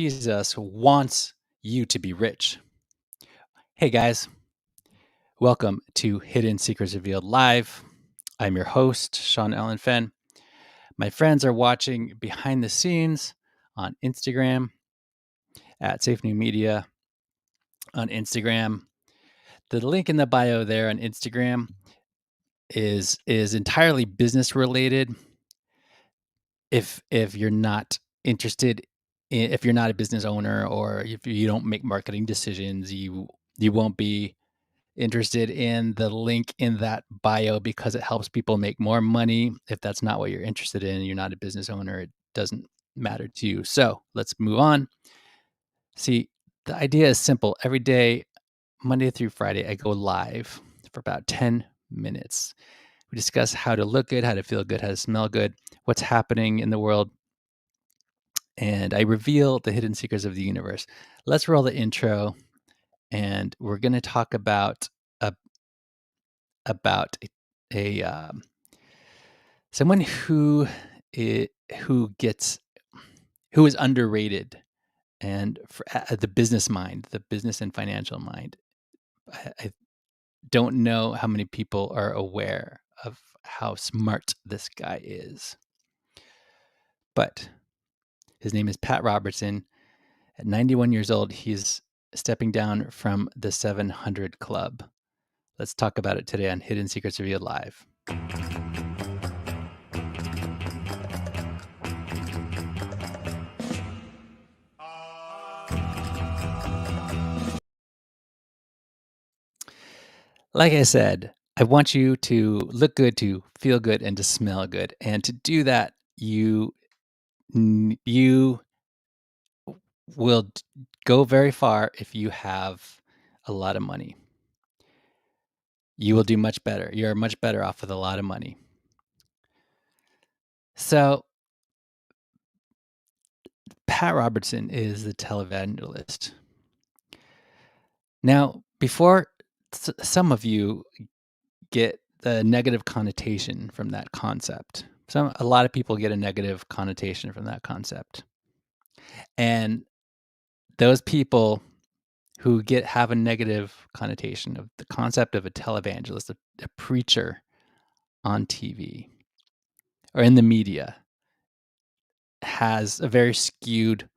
Jesus wants you to be rich. Hey guys, welcome to Hidden Secrets Revealed Live. I'm your host, Sean Allen Fenn. My friends are watching behind the scenes on Instagram at Safe New Media on Instagram. The link in the bio there on Instagram is entirely business related. If you're not interested if you're not a business owner or if you don't make marketing decisions, you won't be interested in the link in that bio because it helps people make more money. If that's not what you're interested in, you're not a business owner, it doesn't matter to you. So let's move on. See, the idea is simple. Every day, Monday through Friday, I go live for about 10 minutes. We discuss how to look good, how to feel good, how to smell good, what's happening in the world, and I reveal the hidden secrets of the universe. Let's roll the intro, and we're going to talk about about a someone who is underrated, and for the business mind, the business and financial mind. I don't know how many people are aware of how smart this guy is, but his name is Pat Robertson. At 91 years old, he's stepping down from the 700 Club. Let's talk about it today on Hidden Secrets Revealed Live. Like I said, I want you to look good, to feel good, and to smell good. And to do that, you will go very far if you have a lot of money. You will do much better. You're much better off with a lot of money. So, Pat Robertson is the televangelist. Now, before some of you get the negative connotation from that concept, a lot of people get a negative connotation from that concept. And those people who have a negative connotation of the concept of a televangelist, a preacher on TV or in the media, has a very skewed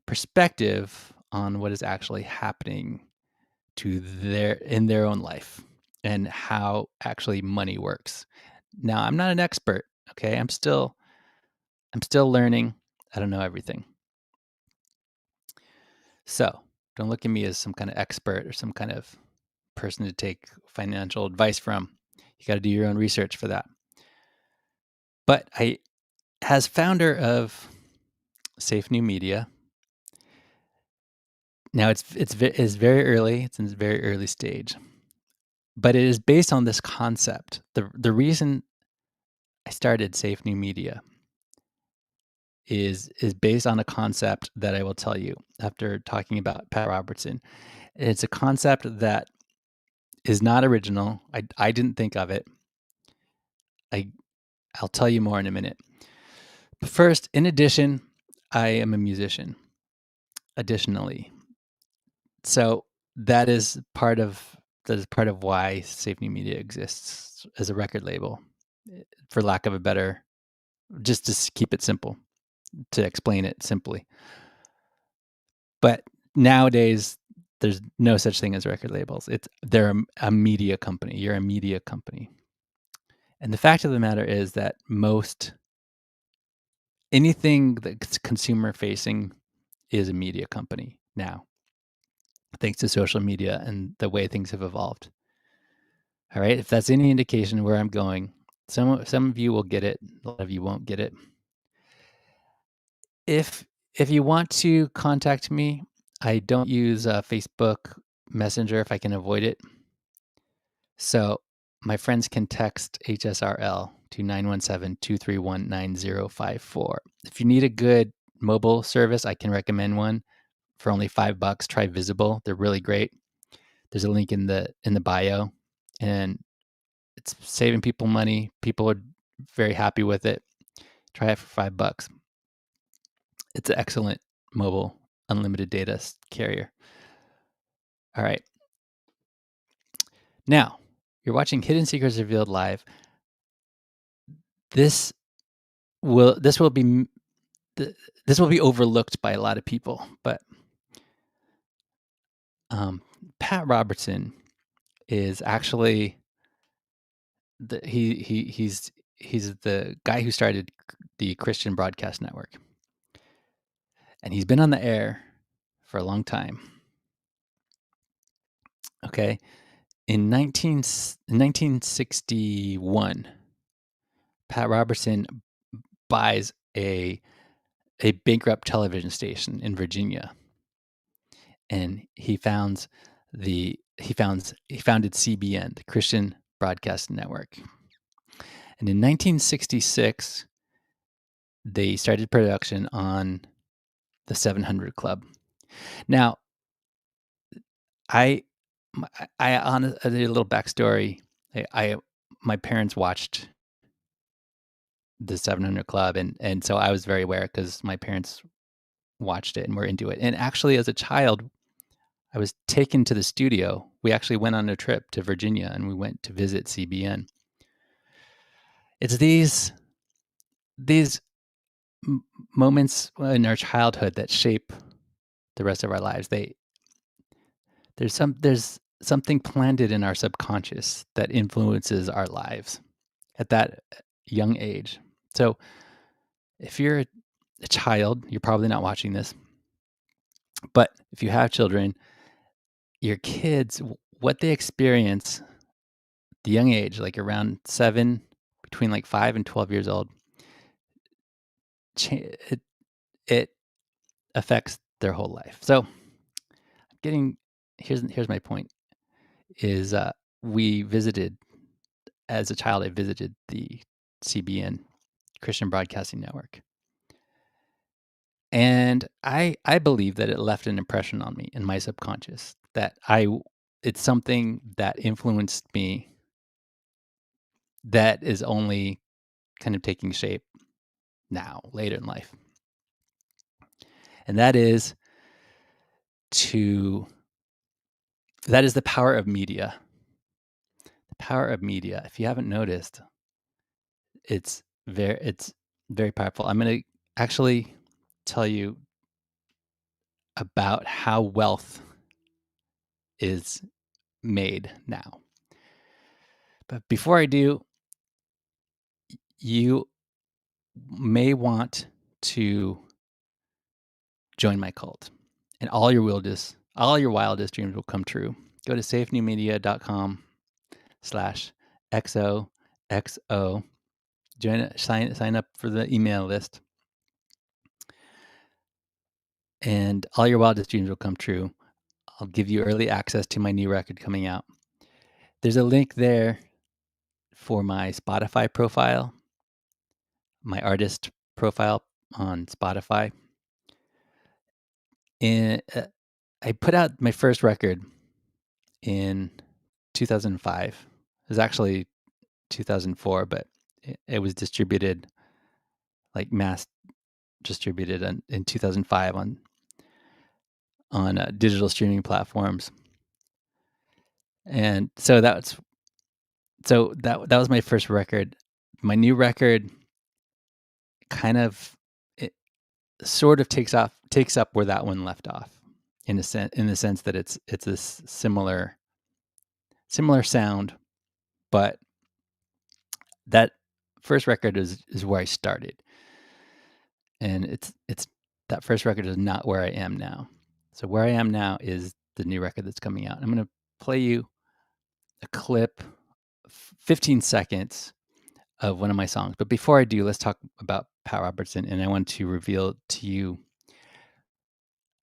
perspective on what is actually happening in their own life and how actually money works. Now, I'm not an expert, okay? I'm still learning. I don't know everything. So, don't look at me as some kind of expert or some kind of person to take financial advice from. You got to do your own research for that. But as founder of Safe New Media, now it's very early. It's in its very early stage, but it is based on this concept. The reason I started Safe New Media is based on a concept that I will tell you after talking about Pat Robertson. It's a concept that is not original. I didn't think of it. I'll tell you more in a minute. But first, in addition, I am a musician. Additionally, so that is part of why Safe New Media exists as a record label, for lack of a better, just to keep it simple, to explain it simply. But nowadays, there's no such thing as record labels. They're a media company. You're a media company. And the fact of the matter is that anything that's consumer facing is a media company now, thanks to social media and the way things have evolved. All right. If that's any indication where I'm going, some of you will get it. A lot of you won't get it. If you want to contact me, I don't use Facebook Messenger if I can avoid it. So my friends can text HSRL to 917-231-9054. If you need a good mobile service, I can recommend one for only $5. Try Visible. They're really great. There's a link in the bio, and it's saving people money. People are very happy with it. Try it for $5. It's an excellent mobile unlimited data carrier. All right. Now, you're watching Hidden Secrets Revealed live. This will be overlooked by a lot of people, but Pat Robertson is actually he's the guy who started the Christian Broadcast Network, and he's been on the air for a long time. Okay, in 1961, Pat Robertson buys a bankrupt television station in Virginia, and he founded CBN, the Christian Broadcast Network. And in 1966, they started production on the 700 Club. Now, I on a little backstory. My parents watched the 700 Club, and so I was very aware because my parents watched it and were into it. And actually, as a child, I was taken to the studio. We actually went on a trip to Virginia, and we went to visit CBN. It's these moments in our childhood that shape the rest of our lives. There's something planted in our subconscious that influences our lives at that young age. So if you're a child, you're probably not watching this. But if you have children, your kids, what they experience at the young age, like around 7, between like 5 and 12 years old, it affects their whole life. So here's my point is we visited, as a child, I visited the CBN, Christian Broadcasting Network. And I believe that it left an impression on me in my subconscious, that it's something that influenced me that is only kind of taking shape now, later in life. And that is the power of media. The power of media. If you haven't noticed, it's very powerful. I'm going to actually tell you about how wealth is made now. But before I do, you may want to join my cult, and all your wildest dreams will come true. Go to safenewmedia.com/XOXO. Sign up for the email list, and all your wildest dreams will come true. I'll give you early access to my new record coming out. There's a link there for my Spotify profile, my artist profile on Spotify. And I put out my first record in 2005. It was actually 2004, but it was distributed, like mass distributed in 2005 on digital streaming platforms. And so that was my first record. My new record kind of sort of takes up where that one left off, in the sense that it's a similar sound, but that first record is where I started, and it's that first record is not where I am now. So where I am now is the new record that's coming out. I'm going to play you a clip, 15 seconds of one of my songs. But before I do, let's talk about Pat Robertson, and I want to reveal to you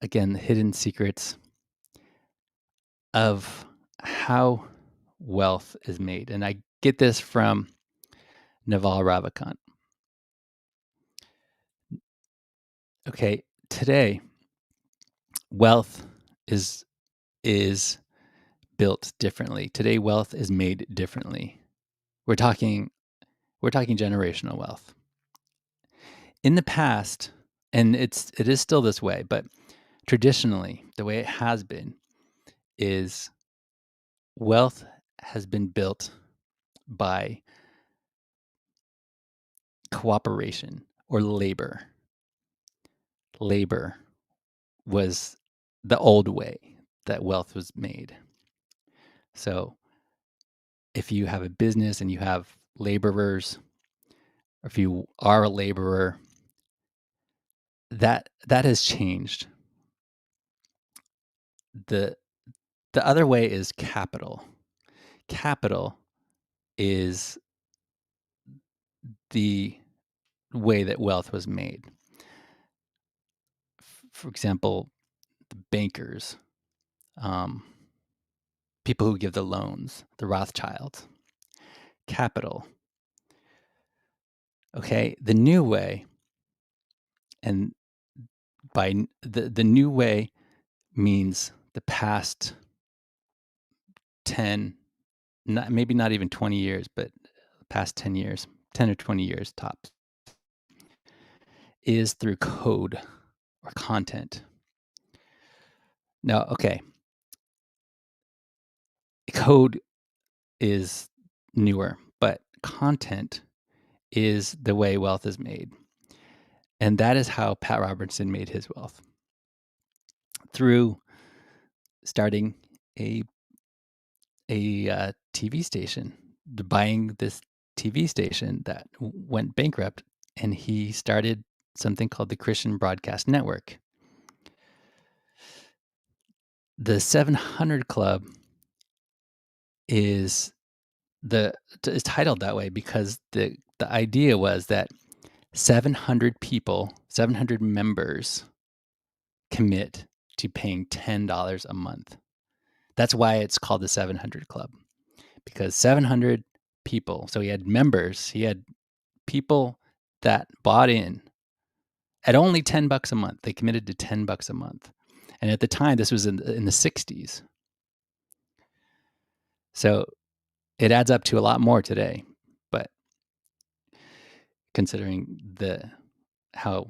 again the hidden secrets of how wealth is made. And I get this from Naval Ravikant. Okay, today wealth is built differently. Today wealth is made differently. We're talking generational wealth. In the past, and it is still this way, but traditionally, the way it has been is wealth has been built by cooperation or labor. Labor was the old way that wealth was made. So if you have a business and you have laborers, or if you are a laborer, that has changed. The other way is capital. Capital is the way that wealth was made. For example, the bankers, people who give the loans, the Rothschilds. Capital. Okay, the new way, and by the new way means the past 10, maybe not even 20 years, but the past 10 years, 10 or 20 years tops, is through code or content. Now, okay, code is newer, but content is the way wealth is made. And that is how Pat Robertson made his wealth, through starting a TV station, buying this TV station that went bankrupt, and he started something called the Christian Broadcast Network. The 700 Club is titled that way because the idea was that 700 people, 700 members commit to paying $10 a month. That's why it's called the 700 Club, because 700 people. So he had members, he had people that bought in at only $10 a month. They committed to $10 a month. And at the time, this was in the 60s. So it adds up to a lot more today. But considering how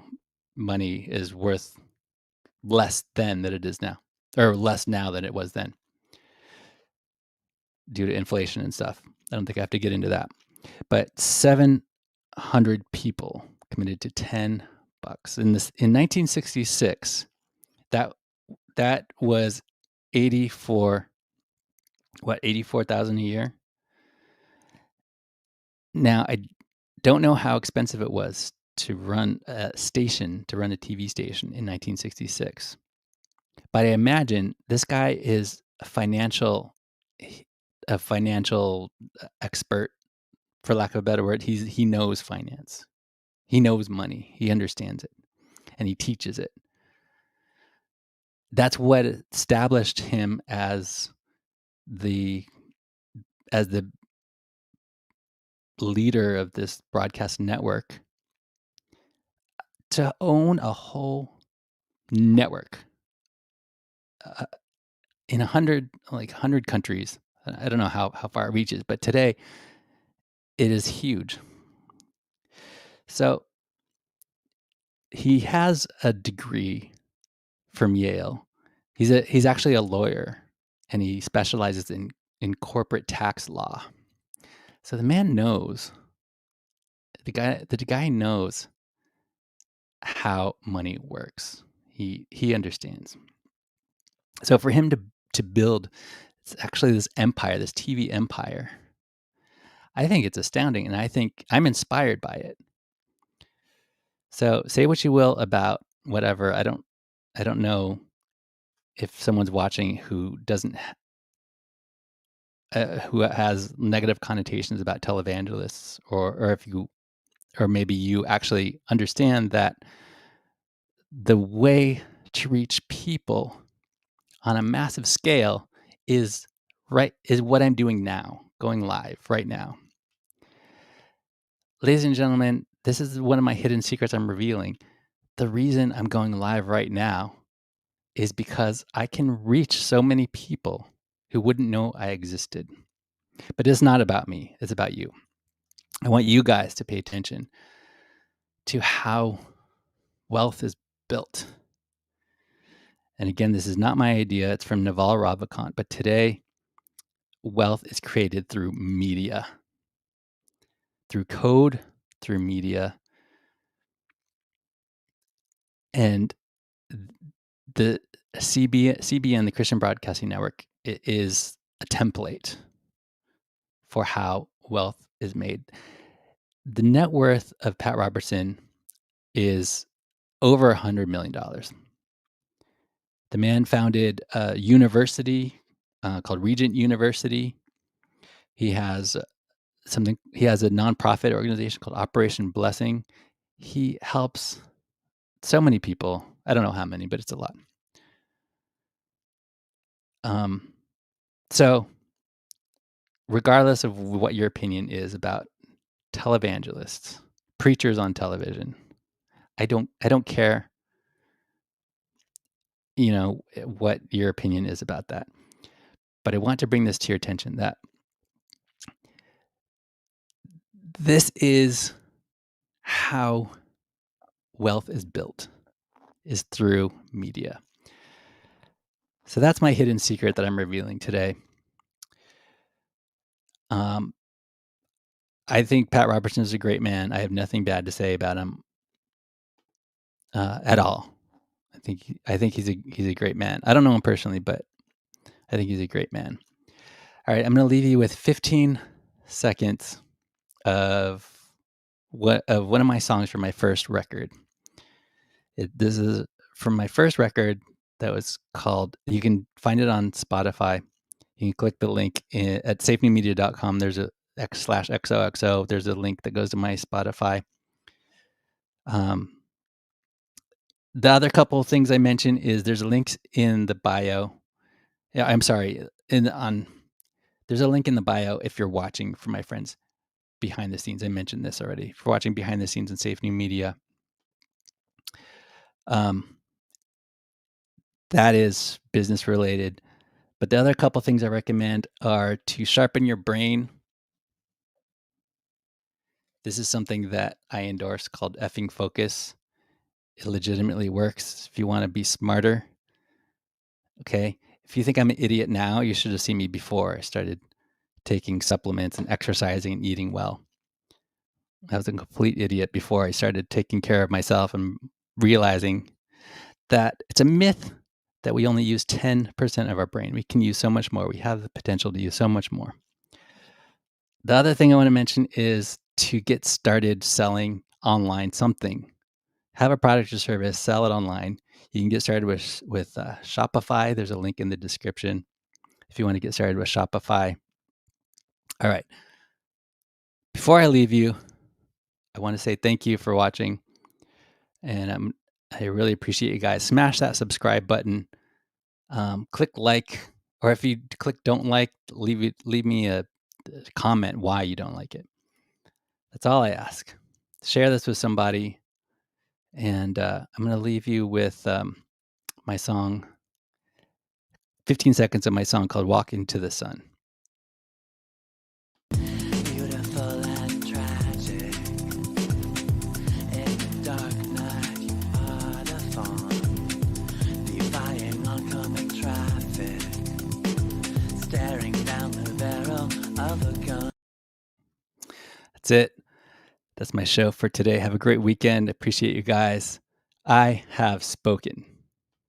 money is worth less then than it is now, or less now than it was then, due to inflation and stuff. I don't think I have to get into that. But 700 people committed to $10. In 1966, that was 84,000 a year. Now, I don't know how expensive it was to run a TV station in 1966. But I imagine this guy is a financial expert, for lack of a better word. He knows finance. He knows money. He understands it, and he teaches it. That's what established him as the leader of this broadcast network, to own a whole network in 100 countries. I don't know how far it reaches, but today it is huge. So he has a degree from Yale. He's actually a lawyer, and he specializes in corporate tax law. So the man knows, the guy knows how money works. He understands. So for him to build, it's actually this empire, this TV empire, I think it's astounding, and I think I'm inspired by it. So say what you will about whatever. I don't know if someone's watching who doesn't who has negative connotations about televangelists, or maybe you actually understand that the way to reach people on a massive scale is what I'm doing now, going live right now. Ladies and gentlemen, this is one of my hidden secrets I'm revealing. The reason I'm going live right now is because I can reach so many people who wouldn't know I existed. But it's not about me, it's about you. I want you guys to pay attention to how wealth is built. And again, this is not my idea. It's from Naval Ravikant. But today, wealth is created through media, through code, through media. And the CBN, the Christian Broadcasting Network, is a template for how wealth is made. The net worth of Pat Robertson is over $100 million. The man founded a university called Regent University. He has He has a nonprofit organization called Operation Blessing. He helps so many people. I don't know how many, but it's a lot. So regardless of what your opinion is about televangelists, preachers on television, I don't care, what your opinion is about that. But I want to bring this to your attention that this is how wealth is built, is through media. So that's my hidden secret that I'm revealing today. I think Pat Robertson is a great man. I have nothing bad to say about him at all. I think he's a great man. I don't know him personally, but I think he's a great man. All right, I'm going to leave you with 15 seconds of one of my songs from my first record. This is from my first record that was called. You can find it on Spotify. You can click the link at safenewmedia.com. There's a /XOXO. There's a link that goes to my Spotify. The other couple of things I mentioned is there's links in the bio. Yeah, I'm sorry. There's a link in the bio if you're watching for my friends behind the scenes. I mentioned this already. If you're watching behind the scenes in Safe New Media, that is business related. But the other couple things I recommend are to sharpen your brain. This is something that I endorse called effing focus. It legitimately works if you want to be smarter. Okay. If you think I'm an idiot now, you should have seen me before I started taking supplements and exercising and eating well. I was a complete idiot before I started taking care of myself and realizing that it's a myth that we only use 10% of our brain. We can use so much more. We have the potential to use so much more. The other thing I want to mention is to get started selling online something. Have a product or service, sell it online. You can get started with Shopify. There's a link in the description if you want to get started with Shopify. All right. Before I leave you, I want to say thank you for watching. And I really appreciate you guys. Smash that subscribe button. Click like, or if you click don't like, leave me a comment why you don't like it. That's all I ask. Share this with somebody. And I'm going to leave you with my song, 15 seconds of my song called Walk Into the Sun. Beautiful and tragic. In the dark night, you are the fawn. Defying oncoming traffic. Staring down the barrel of a gun. That's it. That's my show for today. Have a great weekend. Appreciate you guys. I have spoken.